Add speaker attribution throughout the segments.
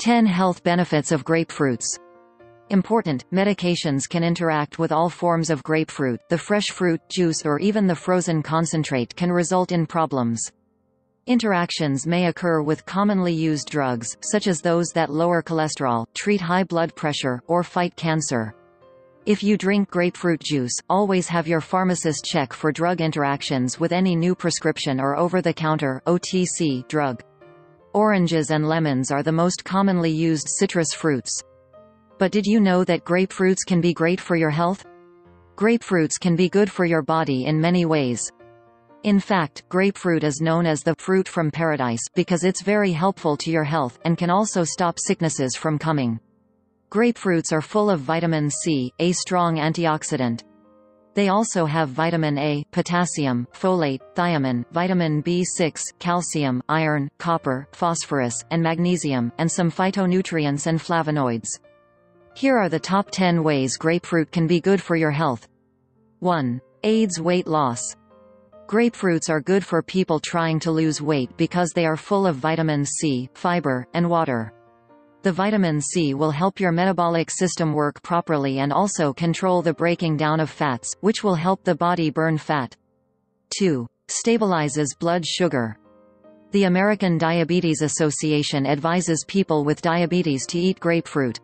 Speaker 1: 10 Health benefits of grapefruits. Important, medications can interact with all forms of grapefruit. The fresh fruit, juice or even the frozen concentrate can result in problems. Interactions may occur with commonly used drugs, such as those that lower cholesterol, treat high blood pressure, or fight cancer. If you drink grapefruit juice, always have your pharmacist check for drug interactions with any new prescription or over-the-counter (OTC) drug. Oranges and lemons are the most commonly used citrus fruits. But did you know that grapefruits can be great for your health? Grapefruits can be good for your body in many ways. In fact, grapefruit is known as the fruit from paradise because it's very helpful to your health, and can also stop sicknesses from coming. Grapefruits are full of vitamin C, a strong antioxidant. They also have vitamin A, potassium, folate, thiamine, vitamin B6, calcium, iron, copper, phosphorus, and magnesium, and some phytonutrients and flavonoids. Here are the top 10 ways grapefruit can be good for your health. 1. Aids weight loss. Grapefruits are good for people trying to lose weight because they are full of vitamin C, fiber, and water. The vitamin C will help your metabolic system work properly and also control the breaking down of fats, which will help the body burn fat. 2. Stabilizes blood sugar. The American Diabetes Association advises people with diabetes to eat grapefruit.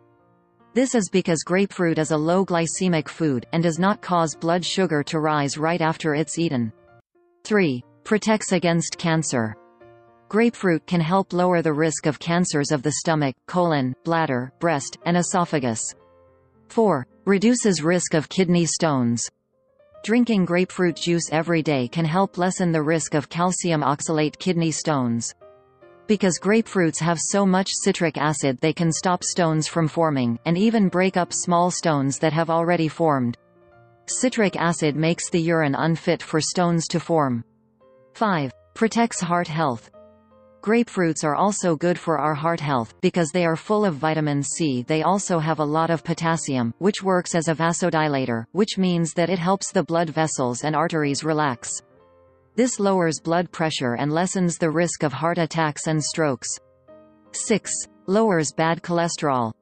Speaker 1: This is because grapefruit is a low glycemic food, and does not cause blood sugar to rise right after it's eaten. 3. Protects against cancer. Grapefruit can help lower the risk of cancers of the stomach, colon, bladder, breast, and esophagus. 4. Reduces risk of kidney stones. Drinking grapefruit juice every day can help lessen the risk of calcium oxalate kidney stones. Because grapefruits have so much citric acid, they can stop stones from forming, and even break up small stones that have already formed. Citric acid makes the urine unfit for stones to form. 5. Protects heart health. Grapefruits are also good for our heart health, because they are full of vitamin C. They also have a lot of potassium, which works as a vasodilator, which means that it helps the blood vessels and arteries relax. This lowers blood pressure and lessens the risk of heart attacks and strokes. 6. Lowers bad cholesterol.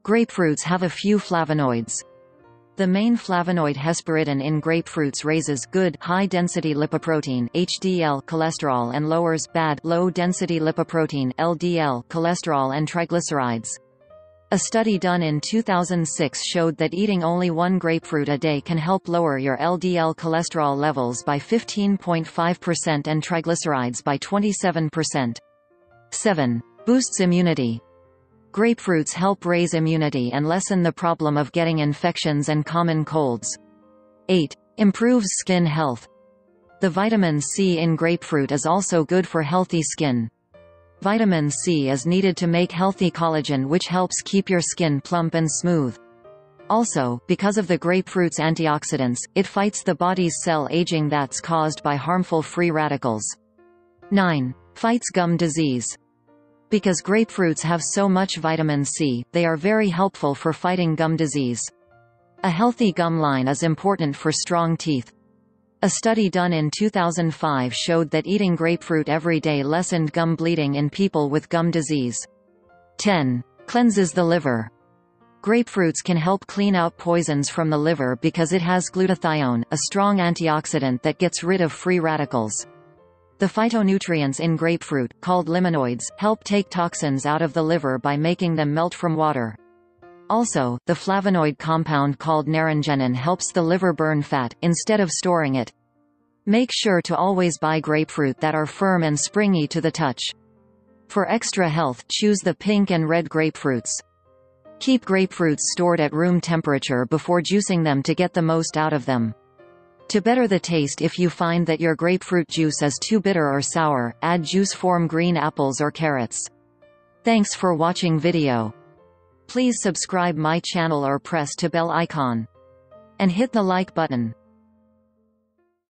Speaker 1: Grapefruits have a few flavonoids. The main flavonoid hesperidin in grapefruits raises good high-density lipoprotein (HDL) cholesterol and lowers bad low-density lipoprotein (LDL) cholesterol and triglycerides. A study done in 2006 showed that eating only one grapefruit a day can help lower your LDL cholesterol levels by 15.5% and triglycerides by 27%. 7. Boosts immunity. Grapefruits help raise immunity and lessen the problem of getting infections and common colds. 8. Improves skin health. The vitamin C in grapefruit is also good for healthy skin. Vitamin C is needed to make healthy collagen, which helps keep your skin plump and smooth. Also, because of the grapefruit's antioxidants, it fights the body's cell aging that's caused by harmful free radicals. 9. Fights gum disease. Because grapefruits have so much vitamin C, they are very helpful for fighting gum disease. A healthy gum line is important for strong teeth. A study done in 2005 showed that eating grapefruit every day lessened gum bleeding in people with gum disease. 10. Cleanses the liver. Grapefruits can help clean out poisons from the liver because it has glutathione, a strong antioxidant that gets rid of free radicals. The phytonutrients in grapefruit, called limonoids, help take toxins out of the liver by making them melt from water. Also, the flavonoid compound called naringenin helps the liver burn fat, instead of storing it. Make sure to always buy grapefruit that are firm and springy to the touch. For extra health, choose the pink and red grapefruits. Keep grapefruits stored at room temperature before juicing them to get the most out of them. To better the taste, if you find that your grapefruit juice is too bitter or sour, add juice form green apples or carrots. Thanks for watching video. Please subscribe my channel or press to bell icon. And hit the like button.